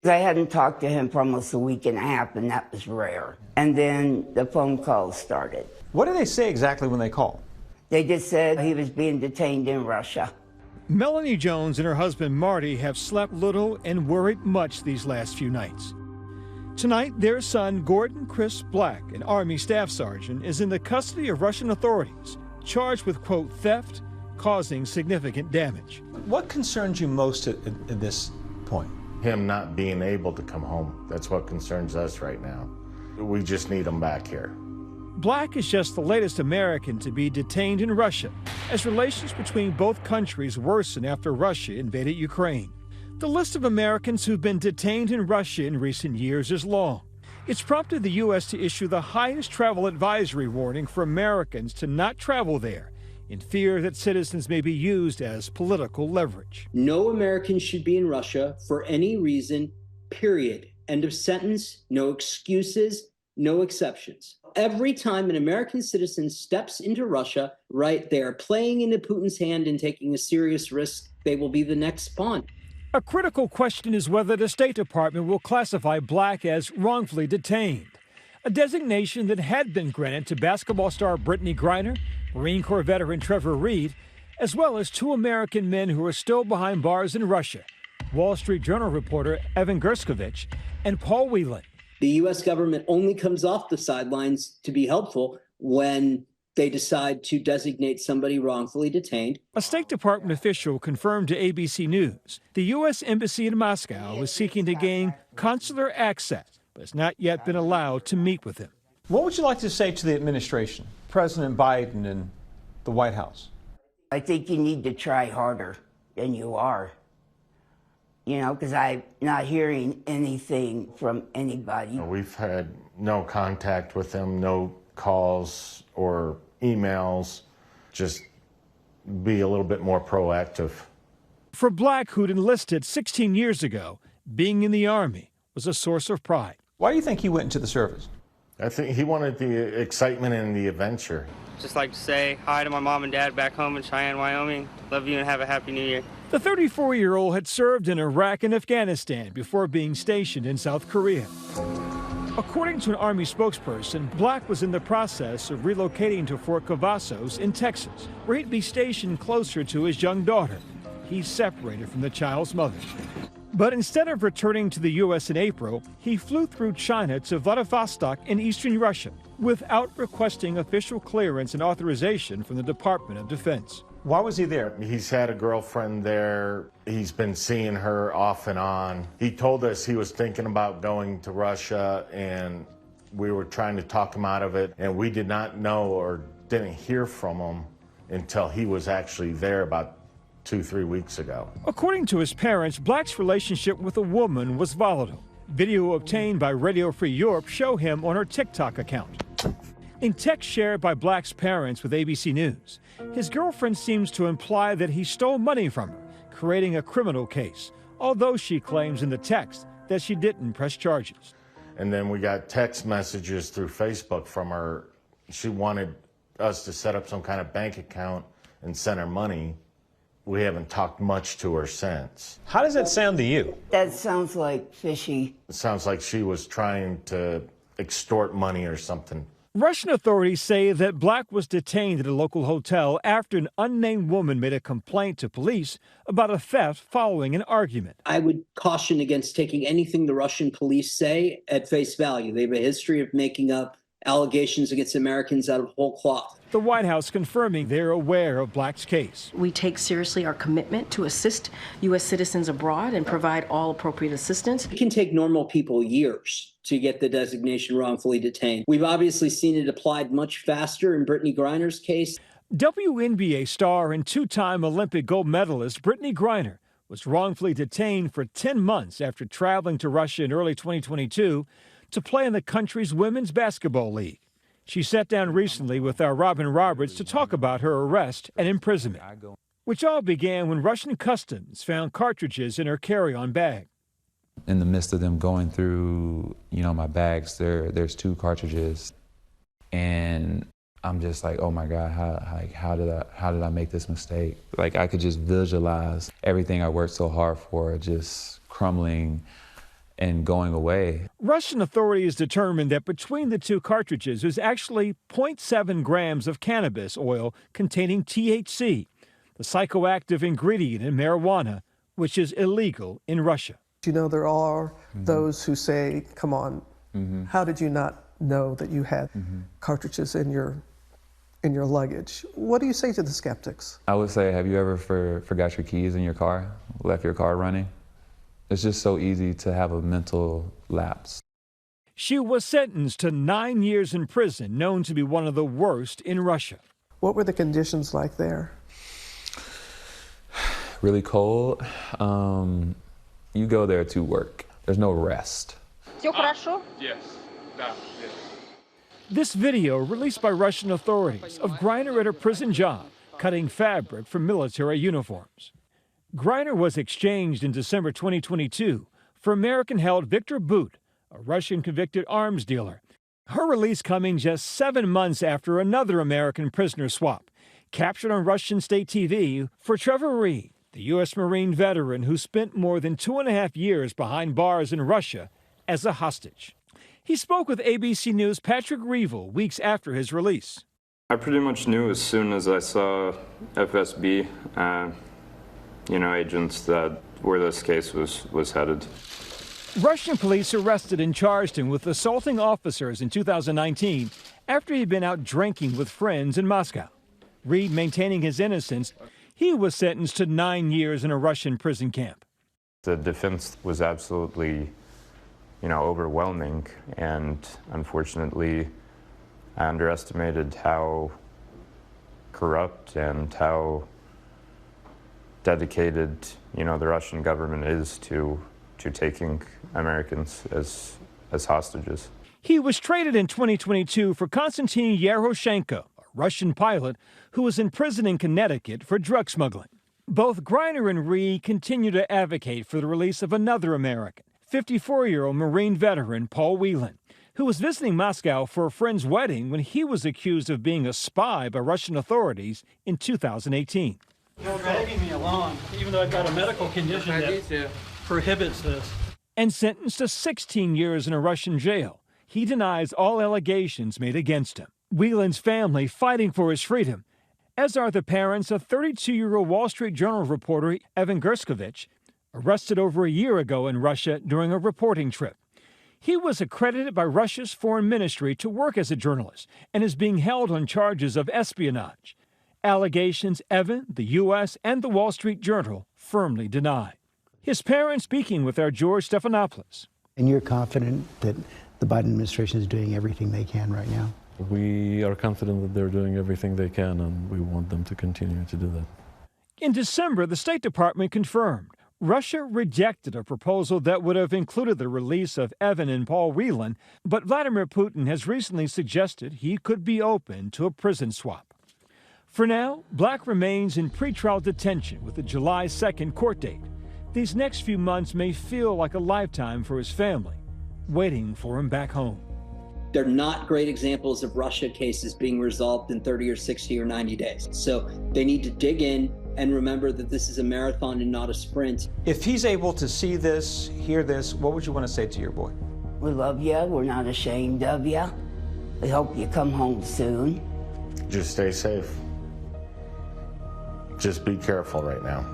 I hadn't talked to him for almost a week and a half, and that was rare. And then the phone calls started. What do they say exactly when they call? They just said he was being detained in Russia. Melanie Jones and her husband Marty have slept little and worried much these last few nights. Tonight, their son Gordon Chris Black, an Army staff sergeant, is in the custody of Russian authorities, charged with, quote, theft, causing significant damage. What concerns you most at this point? Him not being able to come home. That's what concerns us right now. We just need him back here. Black is just the latest American to be detained in Russia, as relations between both countries worsen after Russia invaded Ukraine. The list of Americans who've been detained in Russia in recent years is long. It's prompted the U.S. to issue the highest travel advisory warning for Americans to not travel there, in fear that citizens may be used as political leverage. No American should be in Russia for any reason, period. End of sentence. No excuses, no exceptions. Every time an American citizen steps into Russia, right, they are playing into Putin's hand and taking a serious risk. They will be the next pawn. A critical question is whether the State Department will classify Black as wrongfully detained, a designation that had been granted to basketball star Brittany Griner, Marine Corps veteran Trevor Reed, as well as two American men who are still behind bars in Russia, Wall Street Journal reporter Evan Gerskovich and Paul Whelan. The U.S. government only comes off the sidelines to be helpful when they decide to designate somebody wrongfully detained. A State Department official confirmed to ABC News the U.S. Embassy in Moscow is seeking to gain consular access, but has not yet been allowed to meet with him. What would you like to say to the administration, President Biden and the White House? I think you need to try harder than you are. You know, because I'm not hearing anything from anybody. We've had no contact with him, no calls or emails. Just be a little bit more proactive. For Black, who'd enlisted 16 years ago, being in the Army was a source of pride. Why do you think he went into the service? I think he wanted the excitement and the adventure. Just like to say hi to my mom and dad back home in Cheyenne, Wyoming. Love you and have a happy new year. The 34-year-old had served in Iraq and Afghanistan before being stationed in South Korea. According to an Army spokesperson, Black was in the process of relocating to Fort Cavazos in Texas, where he'd be stationed closer to his young daughter. He's separated from the child's mother. But instead of returning to the U.S. in April, he flew through China to Vladivostok in eastern Russia without requesting official clearance and authorization from the Department of Defense. Why was he there? He's had a girlfriend there. He's been seeing her off and on. He told us he was thinking about going to Russia, and we were trying to talk him out of it. And we did not know or didn't hear from him until he was actually there about 2-3 weeks ago. According to his parents, Black's relationship with a woman was volatile. Video obtained by Radio Free Europe show him on her TikTok account. In text shared by Black's parents with ABC News, his girlfriend seems to imply that he stole money from her, creating a criminal case, although she claims in the text that she didn't press charges. And then we got text messages through Facebook from her. She wanted us to set up some kind of bank account and send her money. We haven't talked much to her since. How does that sound to you? That sounds like fishy. It sounds like she was trying to extort money or something. Russian authorities say that Black was detained at a local hotel after an unnamed woman made a complaint to police about a theft following an argument. I would caution against taking anything the Russian police say at face value. They have a history of making up allegations against Americans out of whole cloth. The White House confirming they're aware of Black's case. We take seriously our commitment to assist U.S. citizens abroad and provide all appropriate assistance. It can take normal people years to get the designation wrongfully detained. We've obviously seen it applied much faster in Brittany Griner's case. WNBA star and two-time Olympic gold medalist Brittany Griner was wrongfully detained for 10 months after traveling to Russia in early 2022 to play in the country's women's basketball league. She sat down recently with our Robin Roberts to talk about her arrest and imprisonment, which all began when Russian customs found cartridges in her carry-on bag. In the midst of them going through, my bags, there's 2 cartridges, and I'm just like, oh my God, how did I make this mistake? Like, I could just visualize everything I worked so hard for just crumbling and going away. Russian authorities determined that between the two cartridges was actually 0.7 grams of cannabis oil containing THC, the psychoactive ingredient in marijuana, which is illegal in Russia. You know, there are those who say, come on, how did you not know that you had cartridges in your luggage? What do you say to the skeptics? I would say, have you ever forgot your keys in your car, left your car running? It's just so easy to have a mental lapse. She was sentenced to 9 years in prison, known to be one of the worst in Russia. What were the conditions like there? Really cold. You go there to work. There's no rest. This video, released by Russian authorities, of Greiner at a prison job, cutting fabric for military uniforms. Greiner was exchanged in December 2022 for American-held Victor Bout, a Russian convicted arms dealer. Her release coming just 7 months after another American prisoner swap, captured on Russian state TV for Trevor Reed, the U.S. Marine veteran who spent more than 2.5 years behind bars in Russia as a hostage. He spoke with ABC News' Patrick Reevell weeks after his release. I pretty much knew as soon as I saw FSB, agents, that where this case was headed. Russian police arrested and charged him with assaulting officers in 2019 after he'd been out drinking with friends in Moscow. Reed maintaining his innocence, he was sentenced to 9 years in a Russian prison camp. The defense was absolutely, overwhelming, and unfortunately, I underestimated how corrupt and how dedicated, the Russian government is to taking Americans as hostages. He was traded in 2022 for Konstantin Yaroshenko, a Russian pilot who was in prison in Connecticut for drug smuggling. Both Greiner and Reed continue to advocate for the release of another American, 54-year-old Marine veteran Paul Whelan, who was visiting Moscow for a friend's wedding when he was accused of being a spy by Russian authorities in 2018. You're dragging me along, even though I've got a medical condition that prohibits this. And sentenced to 16 years in a Russian jail, he denies all allegations made against him. Whelan's family fighting for his freedom, as are the parents of 32-year-old Wall Street Journal reporter Evan Gershkovich, arrested over a year ago in Russia during a reporting trip. He was accredited by Russia's foreign ministry to work as a journalist and is being held on charges of espionage. Allegations Evan, the U.S., and the Wall Street Journal firmly deny. His parents speaking with our George Stephanopoulos. And you're confident that the Biden administration is doing everything they can right now? We are confident that they're doing everything they can, and we want them to continue to do that. In December, the State Department confirmed Russia rejected a proposal that would have included the release of Evan and Paul Whelan, but Vladimir Putin has recently suggested he could be open to a prison swap. For now, Black remains in pretrial detention with a July 2nd court date. These next few months may feel like a lifetime for his family, waiting for him back home. They're not great examples of Russia cases being resolved in 30 or 60 or 90 days. So they need to dig in and remember that this is a marathon and not a sprint. If he's able to see this, hear this, what would you want to say to your boy? We love you. We're not ashamed of you. We hope you come home soon. Just stay safe. Just be careful right now.